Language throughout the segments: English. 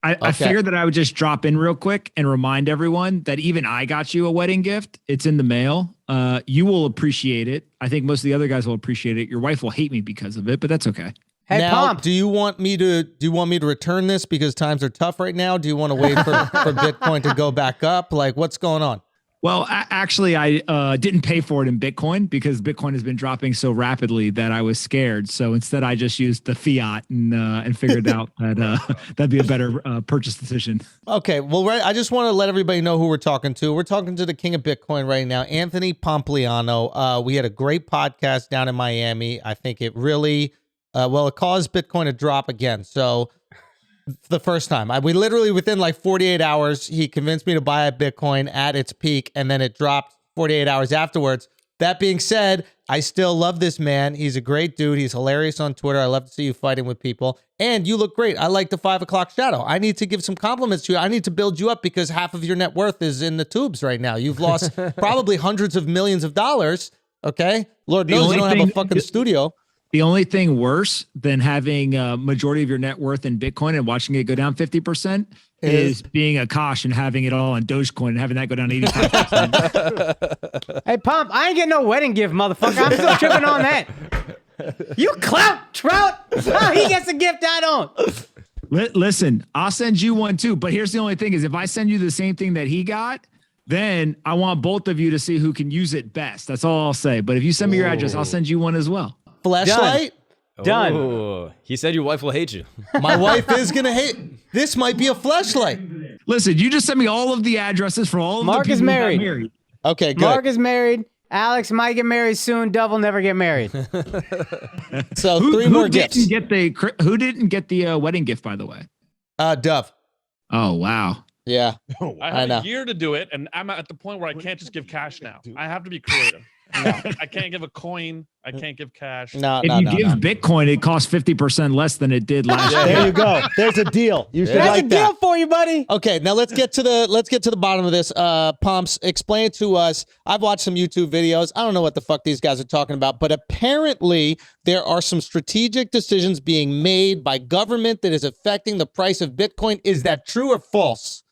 I figured that I would just drop in real quick and remind everyone that even I got you a wedding gift. It's in the mail. You will appreciate it. I think most of the other guys will appreciate it. Your wife will hate me because of it, but that's okay. Hey, now, Pomp. do you want me to return this because times are tough right now? Do you want to wait for Bitcoin to go back up? Like, what's going on? Well, actually, I didn't pay for it in Bitcoin because Bitcoin has been dropping so rapidly that I was scared. So instead, I just used the fiat and figured out that that'd be a better purchase decision. Okay, well, I just want to let everybody know who we're talking to. We're talking to the king of Bitcoin right now, Anthony Pompliano. We had a great podcast down in Miami. I think it really, it caused Bitcoin to drop again. So the first time, we literally within like 48 hours, he convinced me to buy a Bitcoin at its peak, and then it dropped 48 hours afterwards. That being said, I still love this man. He's a great dude. He's hilarious on Twitter. I love to see you fighting with people, and you look great. I like the 5 o'clock shadow. I need to give some compliments to you. I need to build you up because half of your net worth is in the tubes right now. You've lost probably hundreds of millions of dollars. Okay, Lord knows you don't have a fucking studio. The only thing worse than having a majority of your net worth in Bitcoin and watching it go down 50% is being Akaash and having it all on Dogecoin and having that go down 85%. Hey, Pomp, I ain't getting no wedding gift, motherfucker. I'm still tripping on that. You clout, Trout. Oh, he gets a gift, I don't. Listen, I'll send you one too. But here's the only thing is if I send you the same thing that he got, then I want both of you to see who can use it best. That's all I'll say. But if you send me your address, I'll send you one as well. Flashlight? Done. Oh, he said your wife will hate you. My wife is going to hate. This might be a flashlight. Listen, you just sent me all of the addresses for all of Mark the people is married. who got married. Okay, good. Mark is married. Alexx might get married soon. Dove will never get married. So three more gifts. Who didn't get the wedding gift, by the way? Dove. Oh, wow. Yeah. I had a year to do it, and I'm at the point where I can't just give cash now. I have to be creative. No. I can't give a coin. I can't give cash. If you give Bitcoin, it costs 50% less than it did last year. There you go. There's a deal. You should That's like a deal that. for you, buddy. Okay, now let's get to the bottom of this. Pomps, explain it to us. I've watched some YouTube videos. I don't know what the fuck these guys are talking about, but apparently there are some strategic decisions being made by government that is affecting the price of Bitcoin. Is that true or false?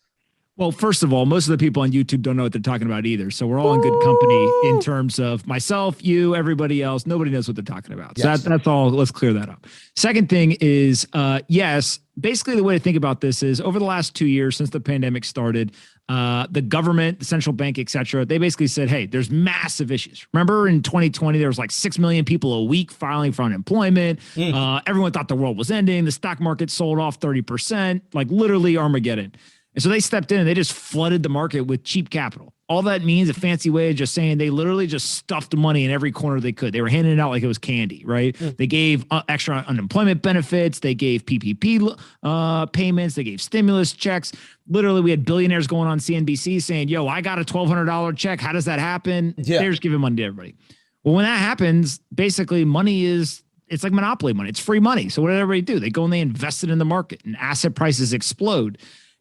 Well, first of all, most of the people on YouTube don't know what they're talking about either. So we're all in good company in terms of myself, you, everybody else. Nobody knows what they're talking about. So that's all. Let's clear that up. Second thing is, yes, basically the way to think about this is over the last 2 years since the pandemic started, the government, the central bank, et cetera, they basically said, hey, there's massive issues. Remember in 2020, there was like 6 million people a week filing for unemployment. Everyone thought the world was ending. The stock market sold off 30%, like literally Armageddon. And so they stepped in and they just flooded the market with cheap capital. All that means, a fancy way of just saying they literally just stuffed money in every corner they could. They were handing it out like it was candy, right? They gave extra unemployment benefits. They gave PPP payments. They gave stimulus checks. Literally, we had billionaires going on CNBC saying, yo, I got a $1,200 check. How does that happen? Yeah. They're just giving money to everybody. Well, when that happens, basically money it's like monopoly money. It's free money. So what did everybody do? They go and they invest it in the market and asset prices explode.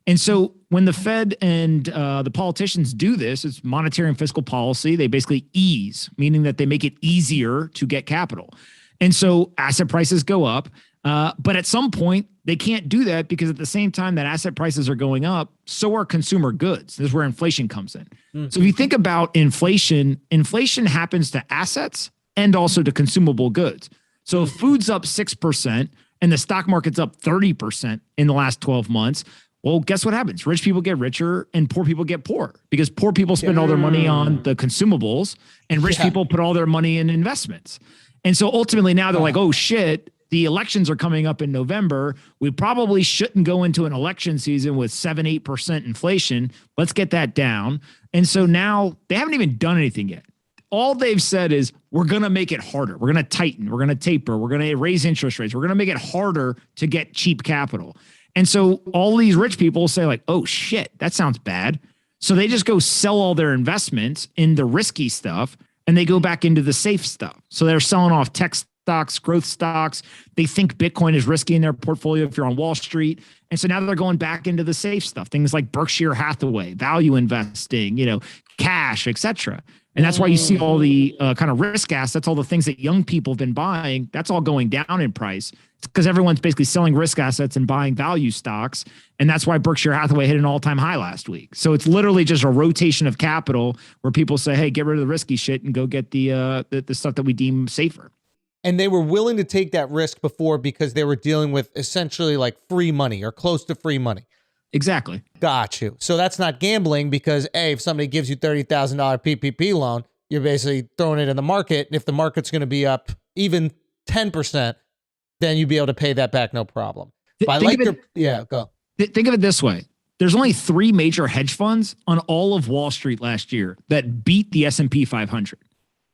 And so when the Fed and the politicians do this, it's monetary and fiscal policy. They basically ease, meaning that they make it easier to get capital. And so asset prices go up. But at some point, they can't do that because at the same time that asset prices are going up, so are consumer goods. This is where inflation comes in. So if you think about inflation happens to assets and also to consumable goods. So if food's up 6% and the stock market's up 30% in the last 12 months, well, guess what happens? Rich people get richer and poor people get poorer because poor people spend all their money on the consumables and rich people put all their money in investments. And so ultimately now they're like, oh shit, the elections are coming up in November. We probably shouldn't go into an election season with 7-8% inflation. Let's get that down. And so now they haven't even done anything yet. All they've said is we're going to make it harder. We're going to tighten. We're going to taper. We're going to raise interest rates. We're going to make it harder to get cheap capital. And so all these rich people say like, oh shit, that sounds bad. So they just go sell all their investments in the risky stuff and they go back into the safe stuff. So they're selling off tech stocks, growth stocks. They think Bitcoin is risky in their portfolio if you're on Wall Street. And so now they're going back into the safe stuff, things like Berkshire Hathaway, value investing, cash, etc. And that's why you see all the kind of risk assets, all the things that young people have been buying, that's all going down in price. It's because everyone's basically selling risk assets and buying value stocks. And that's why Berkshire Hathaway hit an all-time high last week. So it's literally just a rotation of capital where people say, hey, get rid of the risky shit and go get the stuff that we deem safer. And they were willing to take that risk before because they were dealing with essentially like free money or close to free money. Exactly. Got you. So that's not gambling because, A, if somebody gives you $30,000 PPP loan, you're basically throwing it in the market. And if the market's going to be up even 10%, then you'd be able to pay that back, no problem. Go. Think of it this way. There's only 3 major hedge funds on all of Wall Street last year that beat the S&P 500.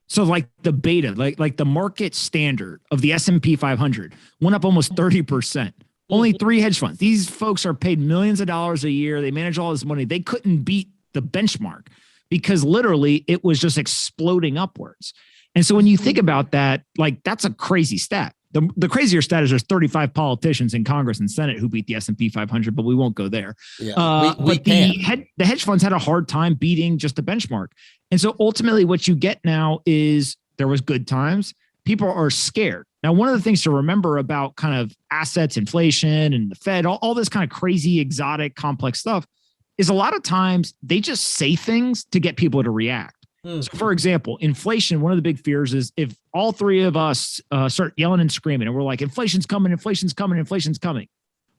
So like the beta, like the market standard of the S&P 500 went up almost 30%. Only 3 hedge funds. These folks are paid millions of dollars a year. They manage all this money. They couldn't beat the benchmark because literally it was just exploding upwards. And so when you think about that, like that's a crazy stat. The crazier stat is there's 35 politicians in Congress and Senate who beat the S&P 500, but we won't go there. Yeah, but the hedge funds had a hard time beating just the benchmark. And so ultimately what you get now is there was good times. People are scared. Now, one of the things to remember about kind of assets, inflation, and the Fed, all this kind of crazy, exotic, complex stuff is a lot of times they just say things to get people to react. So for example, inflation, one of the big fears is if all 3 of us start yelling and screaming and we're like, inflation's coming, inflation's coming, inflation's coming.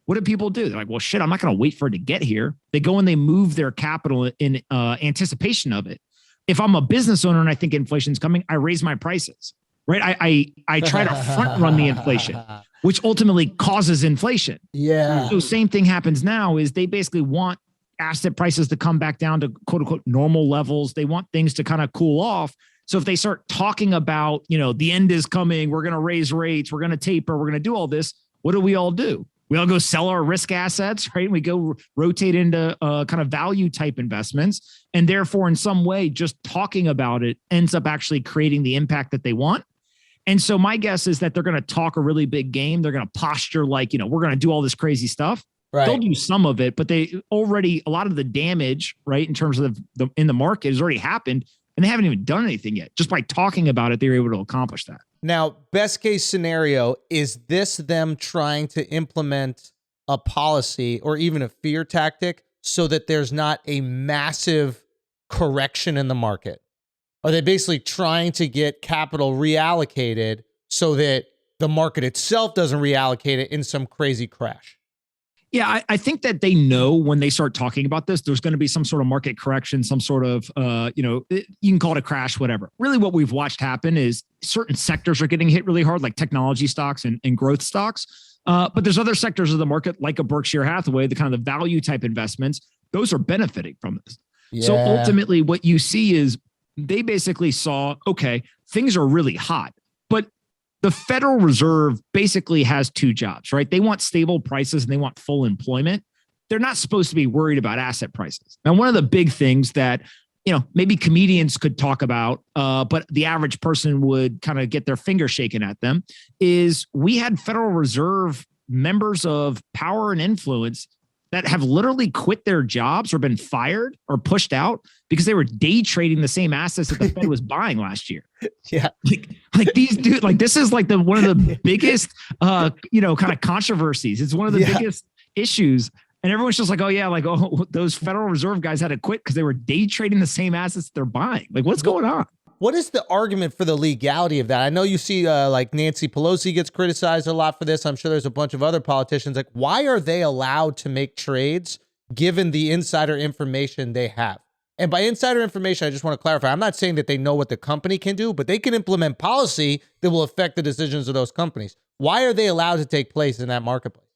What do people do? They're like, well, shit, I'm not going to wait for it to get here. They go and they move their capital in anticipation of it. If I'm a business owner and I think inflation's coming, I raise my prices, right? I try to front run the inflation, which ultimately causes inflation. Yeah. So same thing happens now is they basically want asset prices to come back down to quote unquote normal levels. They want things to kind of cool off. So if they start talking about, the end is coming, we're going to raise rates, we're going to taper, we're going to do all this. What do? We all go sell our risk assets, right? And we go rotate into kind of value type investments. And therefore, in some way, just talking about it ends up actually creating the impact that they want. And so my guess is that they're going to talk a really big game. They're going to posture like, we're going to do all this crazy stuff. Right. They'll do some of it, but they already, a lot of the damage, right, in terms of in the market has already happened, and they haven't even done anything yet. Just by talking about it, they were able to accomplish that. Now, best case scenario, is this them trying to implement a policy or even a fear tactic so that there's not a massive correction in the market? Are they basically trying to get capital reallocated so that the market itself doesn't reallocate it in some crazy crash? Yeah, I think that they know when they start talking about this, there's going to be some sort of market correction, some sort of, you can call it a crash, whatever. Really what we've watched happen is certain sectors are getting hit really hard, like technology stocks and growth stocks. But there's other sectors of the market, like a Berkshire Hathaway, the kind of the value type investments, those are benefiting from this. Yeah. So ultimately what you see is they basically saw, okay, things are really hot, but the Federal Reserve basically has 2 jobs, right? They want stable prices and they want full employment. They're not supposed to be worried about asset prices. Now, one of the big things that, maybe comedians could talk about, but the average person would kind of get their finger shaken at them is we had Federal Reserve members of power and influence that have literally quit their jobs or been fired or pushed out because they were day trading the same assets that the Fed was buying last year. Yeah. Like these dudes, like this is like one of the biggest, kind of controversies. It's one of the biggest issues. And everyone's just like, oh yeah, like, oh, those Federal Reserve guys had to quit because they were day trading the same assets they're buying. Like what's going on? What is the argument for the legality of that? I know you see like Nancy Pelosi gets criticized a lot for this. I'm sure there's a bunch of other politicians. Like, why are they allowed to make trades given the insider information they have? And by insider information, I just want to clarify, I'm not saying that they know what the company can do, but they can implement policy that will affect the decisions of those companies. Why are they allowed to take place in that marketplace?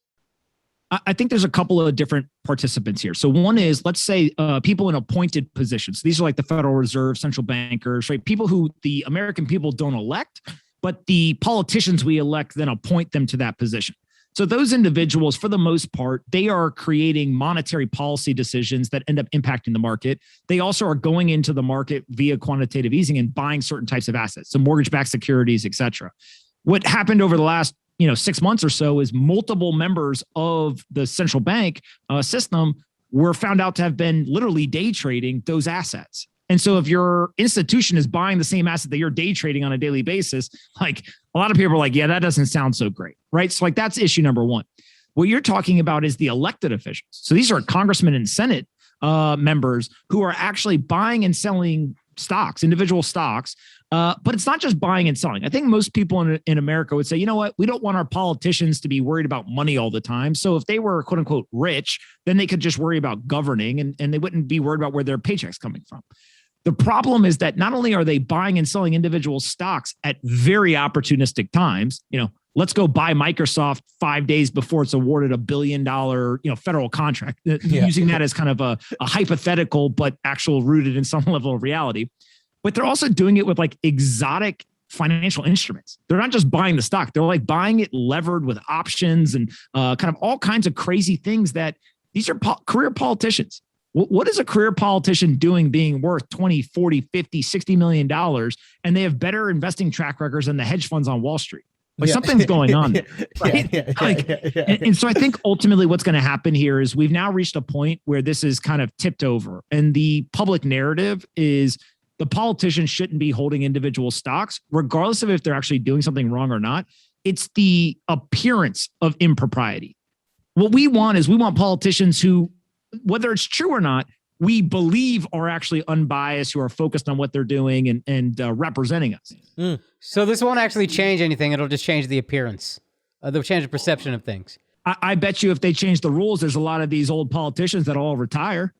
I think there's a couple of different participants here. So one is, let's say people in appointed positions. These are like the Federal Reserve, central bankers, right? People who the American people don't elect, but the politicians we elect then appoint them to that position. So those individuals, for the most part, they are creating monetary policy decisions that end up impacting the market. They also are going into the market via quantitative easing and buying certain types of assets, so mortgage-backed securities, et cetera. What happened over the last 6 months or so is multiple members of the central bank system were found out to have been literally day trading those assets. And so if your institution is buying the same asset that you're day trading on a daily basis, like a lot of people are like, yeah, that doesn't sound so great, right? So like that's issue number one. What you're talking about is the elected officials. So these are congressmen and Senate members who are actually buying and selling stocks, individual stocks. But it's not just buying and selling. I think most people in America would say, you know what? We don't want our politicians to be worried about money all the time. So if they were quote unquote rich, then they could just worry about governing and they wouldn't be worried about where their paycheck's coming from. The problem is that not only are they buying and selling individual stocks at very opportunistic times, let's go buy Microsoft 5 days before it's awarded $1 billion, federal contract, using that as kind of a hypothetical, but actual rooted in some level of reality. But they're also doing it with like exotic financial instruments. They're not just buying the stock. They're like buying it levered with options and kind of all kinds of crazy things that these are career politicians. What is a career politician doing being worth 20, 40, 50, $60 million? And they have better investing track records than the hedge funds on Wall Street. Like something's going on there, right? And so I think ultimately what's going to happen here is we've now reached a point where this is kind of tipped over. And the public narrative is the politicians shouldn't be holding individual stocks, regardless of if they're actually doing something wrong or not. It's the appearance of impropriety. What we want is politicians who, whether it's true or not, we believe are actually unbiased, who are focused on what they're doing and representing us. So this won't actually change anything. It'll just change the appearance. They'll change the perception of things. I bet you if they change the rules, there's a lot of these old politicians that all retire.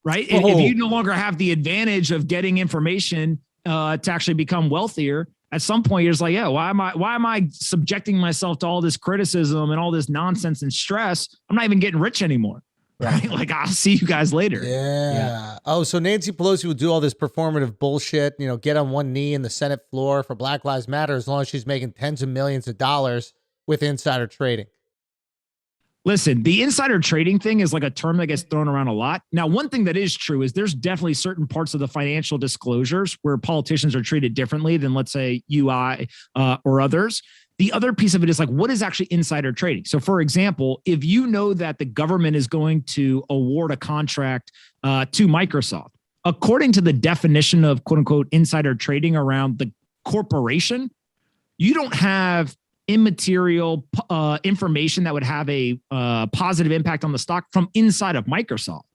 Right? If you no longer have the advantage of getting information to actually become wealthier, at some point you're just like, yeah, why am I subjecting myself to all this criticism and all this nonsense and stress? I'm not even getting rich anymore. Right? Like, I'll see you guys later. Yeah. Oh, so Nancy Pelosi will do all this performative bullshit, get on one knee in the Senate floor for Black Lives Matter as long as she's making tens of millions of dollars with insider trading. Listen, the insider trading thing is like a term that gets thrown around a lot. Now, one thing that is true is there's definitely certain parts of the financial disclosures where politicians are treated differently than, let's say, UI or others. The other piece of it is like, what is actually insider trading? So, for example, if you know that the government is going to award a contract to Microsoft, according to the definition of quote unquote insider trading around the corporation, you don't have immaterial information that would have a positive impact on the stock from inside of Microsoft.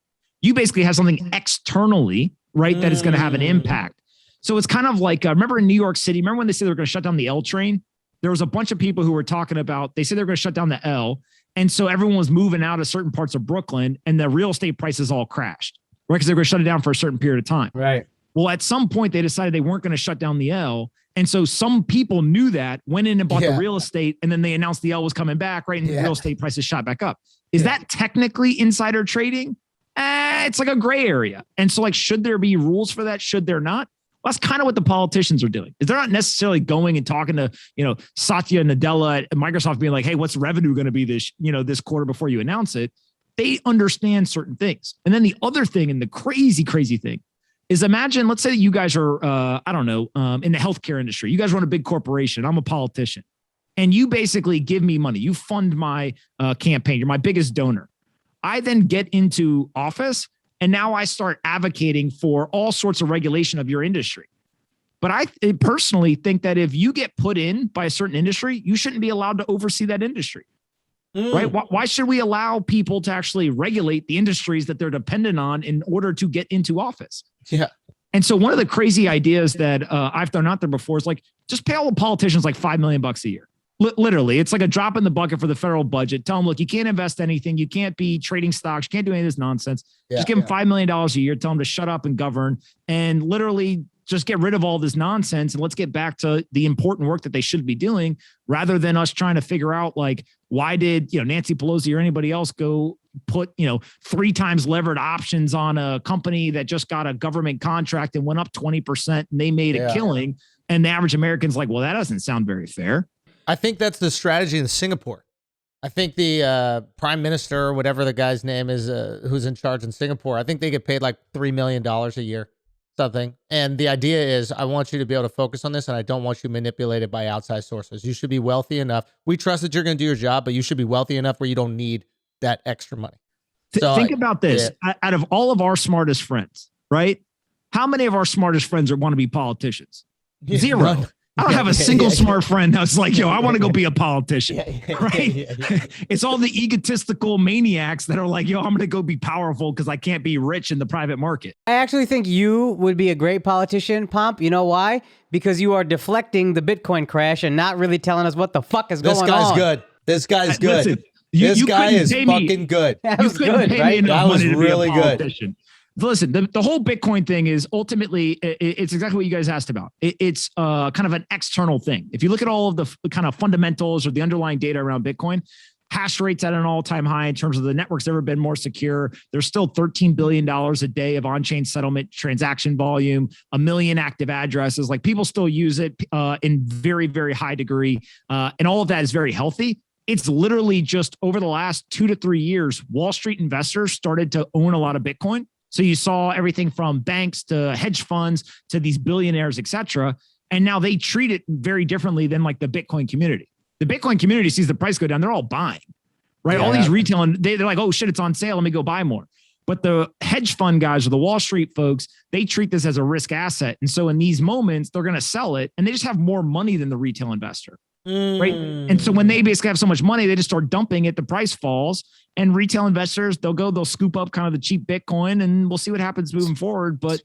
You basically have something externally, right, that is going to have an impact. So it's kind of like, remember in New York City, remember when they said they were going to shut down the L train? There was a bunch of people who were talking about, they said they were going to shut down the L. And so everyone was moving out of certain parts of Brooklyn and the real estate prices all crashed, right? Because they were going to shut it down for a certain period of time. Right. Well, at some point they decided they weren't going to shut down the L. And so some people knew that, went in and bought the real estate, and then they announced the L was coming back, right? And real estate prices shot back up. Is that technically insider trading? It's like a gray area. And so like, should there be rules for that? Should there not? Well, that's kind of what the politicians are doing. Is they're not necessarily going and talking to, Satya Nadella at Microsoft being like, hey, what's revenue going to be this quarter before you announce it? They understand certain things. And then the other thing, and the crazy thing, is imagine, let's say that you guys are, in the healthcare industry. You guys run a big corporation. I'm a politician. And you basically give me money. You fund my campaign. You're my biggest donor. I then get into office, and now I start advocating for all sorts of regulation of your industry. But I personally think that if you get put in by a certain industry, you shouldn't be allowed to oversee that industry. Right? Why should we allow people to actually regulate the industries that they're dependent on in order to get into office? Yeah. And so one of the crazy ideas that I've thrown out there before is like, just pay all the politicians like $5 million a year. Literally, it's like a drop in the bucket for the federal budget. Tell them, look, you can't invest anything. You can't be trading stocks. You can't do any of this nonsense. Just give them $5 million a year. Tell them to shut up and govern, and literally just get rid of all this nonsense. And let's get back to the important work that they should be doing, rather than us trying to figure out like, why did Nancy Pelosi or anybody else go put 3 times levered options on a company that just got a government contract and went up 20% and they made a killing. And the average American's like, well, that doesn't sound very fair. I think that's the strategy in Singapore. I think the prime minister, or whatever the guy's name is, who's in charge in Singapore, I think they get paid like $3 million a year, something. And the idea is, I want you to be able to focus on this, and I don't want you manipulated by outside sources. You should be wealthy enough. We trust that you're going to do your job, but you should be wealthy enough where you don't need that extra money. So think about this. Out of all of our smartest friends, right? How many of our smartest friends want to be politicians? Zero. None. I don't have a single smart friend that's like, yo, I want to go be a politician, right? It's all the egotistical maniacs that are like, yo, I'm going to go be powerful because I can't be rich in the private market. I actually think you would be a great politician, Pomp. You know why? Because you are deflecting the Bitcoin crash and not really telling us what the fuck is going on. This guy's good. This guy's good. Listen, this you guy couldn't is pay me. fucking good. That was good, Pay me right? enough That was money to be a really good. politician. Listen, the whole Bitcoin thing is ultimately, it's exactly what you guys asked about. It's kind of an external thing. If you look at all of the kind of fundamentals or the underlying data around Bitcoin, hash rate's at an all-time high in terms of the network's never been more secure. There's still $13 billion a day of on-chain settlement transaction volume, 1 million active addresses. Like people still use it in very, very high degree. And all of that is very healthy. It's literally just over the last 2 to 3 years, Wall Street investors started to own a lot of Bitcoin. So you saw everything from banks to hedge funds to these billionaires, et cetera. And now they treat it very differently than like the Bitcoin community. The Bitcoin community sees the price go down. They're all buying, right? Yeah. All these retail, and they're like, oh shit, it's on sale. Let me go buy more. But the hedge fund guys or the Wall Street folks, they treat this as a risk asset. And so in these moments, they're going to sell it and they just have more money than the retail investor. Right. And so when they basically have so much money, they just start dumping it. The price falls and retail investors, they'll scoop up kind of the cheap Bitcoin and we'll see what happens moving forward. But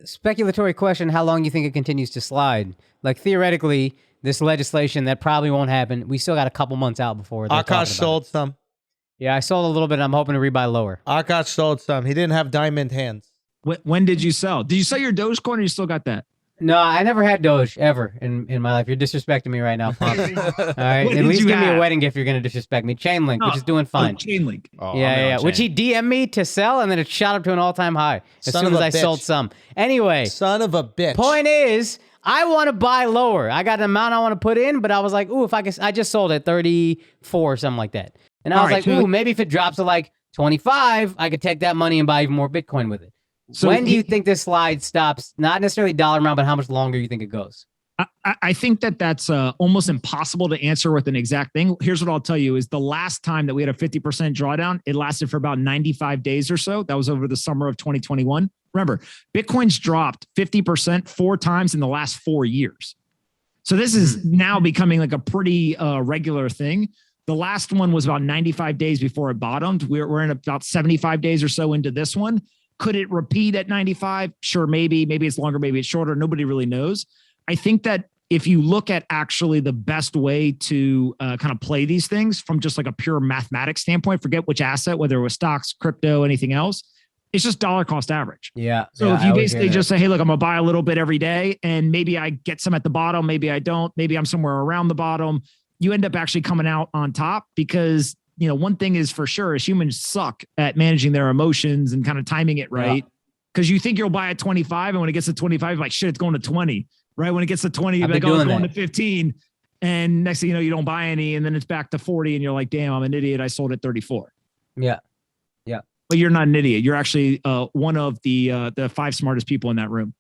Speculatory question, how long you think it continues to slide? Like theoretically, this legislation, that probably won't happen. We still got a couple months out before. Akaash sold some. Yeah, I sold a little bit. I'm hoping to rebuy lower. Akaash sold some. He didn't have diamond hands. when did you sell? Did you sell your Dogecoin or you still got that? No, I never had Doge ever in my life. You're disrespecting me right now, Pump. All right, What at did least you give me a have? wedding gift. You're gonna disrespect me. Chainlink, which is doing fine. Chainlink. Oh, Yeah. Which he DM'd me to sell, and then it shot up to an all-time high as Son soon of as a I sold bitch. some. Anyway, Son of a bitch. point is, I want to buy lower. I got an amount I want to put in, but I was like, ooh, if I guess I just sold at 34 or something like that, and I was All like, right, so- ooh, maybe if it drops to like 25, I could take that money and buy even more Bitcoin with it. So when do you think this slide stops? Not necessarily dollar amount, but how much longer you think it goes? I think that's almost impossible to answer with an exact thing. Here's what I'll tell you is the last time that we had a 50% drawdown, it lasted for about 95 days or so. That was over the summer of 2021. Remember, Bitcoin's dropped 50% 4 times in the last 4 years. So this is now becoming like a pretty regular thing. The last one was about 95 days before it bottomed. We're in about 75 days or so into this one. Could it repeat at 95? Sure, maybe. Maybe it's longer, maybe it's shorter. Nobody really knows. I think that if you look at actually the best way to kind of play these things from just like a pure mathematics standpoint, forget which asset, whether it was stocks, crypto, anything else, it's just dollar cost average. Yeah. So if you basically just say, hey, look, I'm going to buy a little bit every day and maybe I get some at the bottom, maybe I don't, maybe I'm somewhere around the bottom, you end up actually coming out on top because, you know, one thing is for sure is humans suck at managing their emotions and kind of timing it right. Because you think you'll buy at 25 and when it gets to 25, you're like, shit, it's going to 20. Right. When it gets to 20, you're like, oh, it's going to 15. And next thing you know, you don't buy any. And then it's back to 40. And you're like, damn, I'm an idiot. I sold at 34. Yeah. But you're not an idiot. You're actually one of the 5 smartest people in that room.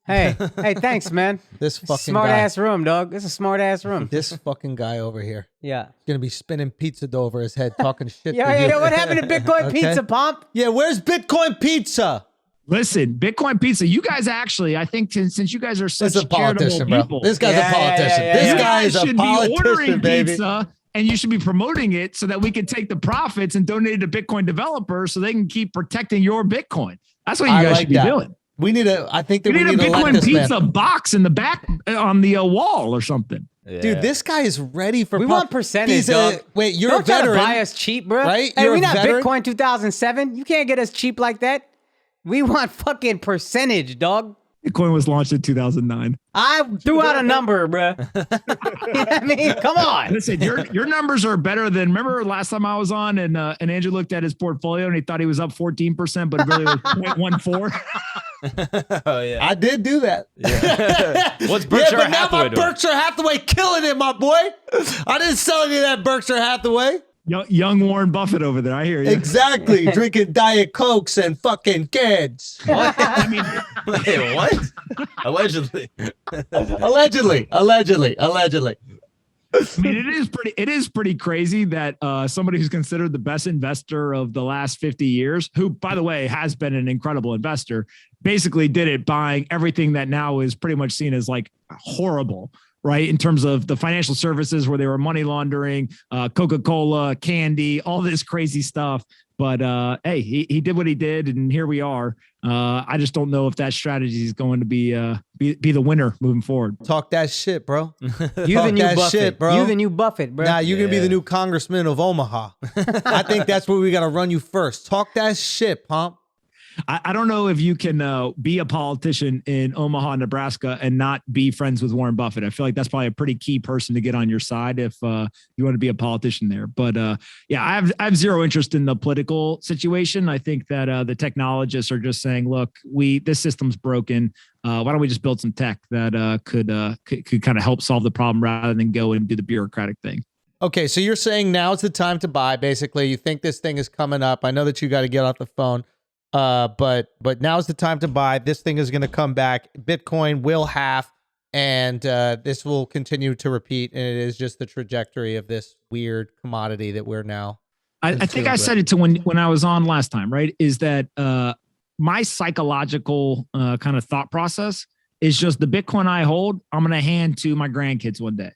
Hey, thanks, man. This fucking Smart guy. ass room, dog. This is a smart ass room. This fucking guy over here. Yeah. He's going to be spinning pizza dough over his head, talking shit. Yeah, to you. yeah. What happened to Bitcoin Okay. pizza, Pomp? Yeah, where's Bitcoin pizza? Listen, Bitcoin pizza, you guys actually, I think since you guys are such This is a politician, charitable bro. people, This guy's Yeah, a politician. yeah, This yeah. you guy guys is a should be ordering politician, baby. pizza and you should be promoting it so that we can take the profits and donate it to Bitcoin developers so they can keep protecting your Bitcoin. That's what you I guys like should be that. doing. We need a. I think that You we need a need to elect Bitcoin this pizza man. box in the back on the wall or something. Dude, this guy is ready for. We want percentage, He's dog. Wait, you're Don't a veteran. try to buy us cheap, bro. right? Hey, You're we a not veteran? Bitcoin 2007. You can't get us cheap like that. We want fucking percentage, dog. Bitcoin was launched in 2009. I threw out a number, bro. You know what I mean, come on. Listen, your numbers are better than. Remember last time I was on and Andrew looked at his portfolio and he thought he was up 14%, but it really was 0.14. Oh yeah. I did do that. What's Berkshire but now Hathaway my doing? Berkshire Hathaway killing it, my boy. I didn't sell any of that Berkshire Hathaway. Young Warren Buffett over there. I hear you. Exactly. Drinking Diet Cokes and fucking kids. What? I mean, Wait, what? Allegedly. Allegedly. I mean, it is pretty crazy that somebody who's considered the best investor of the last 50 years, who, by the way, has been an incredible investor, basically did it buying everything that now is pretty much seen as like horrible, right? In terms of the financial services where they were money laundering, Coca-Cola, candy, all this crazy stuff. But hey, he did what he did, and here we are. I just don't know if that strategy is going to be the winner moving forward. Talk that shit, bro. You Talk the new that Buffett, shit, bro. You the new Buffett, bro. Nah, you're gonna be the new congressman of Omaha. I think that's where we gotta run you first. Talk that shit, Pomp. I don't know if you can be a politician in Omaha, Nebraska, and not be friends with Warren Buffett. I feel like that's probably a pretty key person to get on your side if you want to be a politician there. But yeah, I have zero interest in the political situation. I think that the technologists are just saying, look, this system's broken. Why don't we just build some tech that could kind of help solve the problem rather than go and do the bureaucratic thing. Okay, so you're saying now's the time to buy. Basically, you think this thing is coming up. I know that you got to get off the phone. But now's the time to buy. This thing is going to come back. Bitcoin will halve, and this will continue to repeat. And it is just the trajectory of this weird commodity that we're now. I think I said it to when I was on last time, right? Is that my psychological kind of thought process is just the Bitcoin I hold, I'm going to hand to my grandkids one day.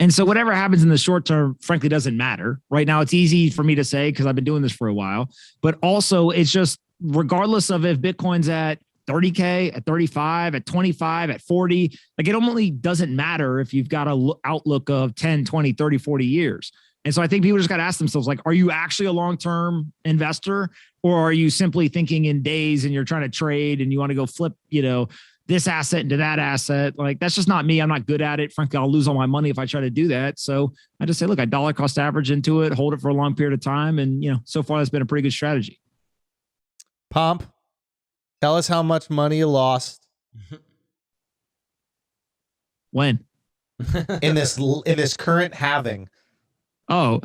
And so whatever happens in the short term, frankly, doesn't matter. Right now, it's easy for me to say because I've been doing this for a while. But also, it's just regardless of if Bitcoin's at 30K, at 35, at 25, at 40, like it only doesn't matter if you've got an outlook of 10, 20, 30, 40 years. And so I think people just got to ask themselves, like, are you actually a long-term investor, or are you simply thinking in days and you're trying to trade and you want to go flip, this asset into that asset? Like, that's just not me. I'm not good at it. Frankly, I'll lose all my money if I try to do that. So I just say, look, I dollar cost average into it, hold it for a long period of time. And, so far that's been a pretty good strategy. Pomp, tell us how much money you lost. When? in this current halving. Oh,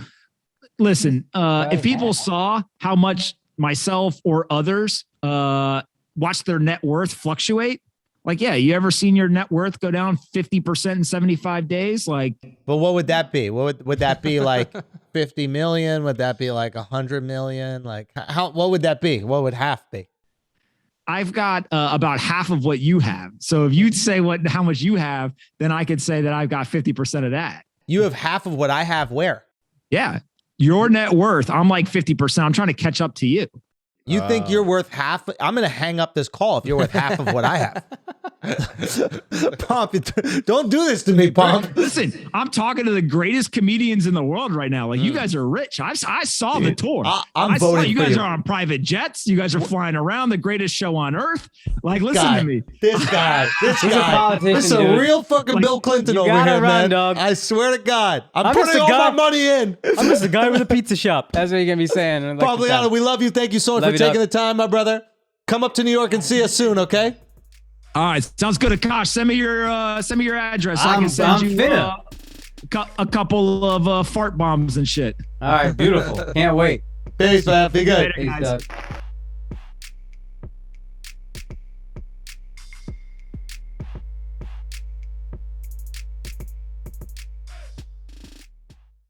listen, if people saw how much myself or others watch their net worth fluctuate, like, yeah, you ever seen your net worth go down 50% in 75 days? Like, but what would that be? What would that be, like 50 million? Would that be like 100 million? Like, what would that be? What would half be? I've got about half of what you have. So if you'd say how much you have, then I could say that I've got 50% of that. You have half of what I have where? Yeah. Your net worth, I'm like 50%. I'm trying to catch up to you. You think you're worth half? I'm going to hang up this call if you're worth half of what I have. Pomp, don't do this to me, Pomp. Listen, I'm talking to the greatest comedians in the world right now. Like, you guys are rich. I saw the tour. I'm voting you for guys you. are on private jets. You guys are flying around, the greatest show on earth. Like, listen to me. This guy. He's a politician, This is a dude. real fucking Bill Clinton over gotta here, run, man. dog. I swear to God. I'm just putting a all guy- my money in. I'm just a guy with a pizza shop. That's what you're gonna be saying. Pompliano, we love you. Thank you so much Love for you, taking dog. the time, my brother. Come up to New York and see us soon, okay? All right. Sounds good. Akash, send me your address. So I I'm can send you finna. a couple of fart bombs and shit. All right, beautiful. Can't wait. Peace, man. Be good. Later, guys. Peace, dog.